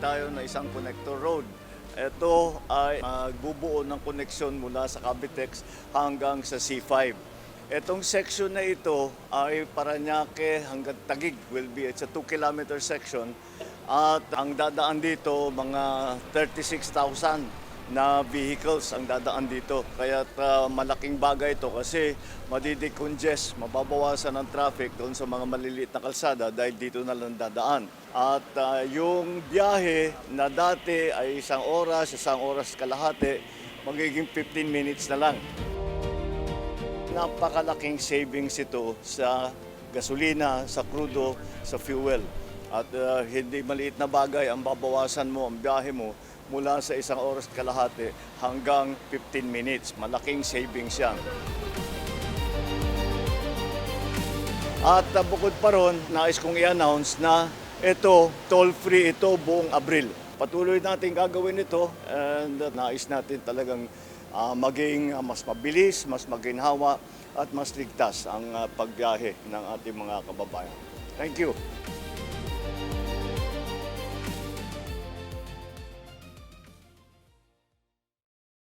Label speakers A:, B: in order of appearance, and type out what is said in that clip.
A: tayo ng isang connector road. Ito ay magbubuo ng koneksyon mula sa Cavitex hanggang sa C5. Itong section na ito ay Parañaque hanggang Taguig it's a 2-kilometer section at ang dadaan dito mga 36,000 na vehicles ang dadaan dito. Kaya malaking bagay ito kasi madidecongest, mababawasan ang traffic doon sa mga maliliit na kalsada dahil dito na lang dadaan. At yung biyahe na dati ay 1 oras kalahati, magiging 15 minutes na lang. Napakalaking savings ito sa gasolina, sa crudo, sa fuel. At hindi maliit na bagay ang babawasan mo, ang biyahe mo mula sa 1 oras kalahati hanggang 15 minutes. Malaking savings yan. At bukod pa ron, nais kong i-announce na ito, toll-free ito buong Abril. Patuloy natin gagawin ito and nais natin talagang maging mas mabilis, mas maginhawa at mas ligtas ang pagbiyahe ng ating mga kababayan. Thank you.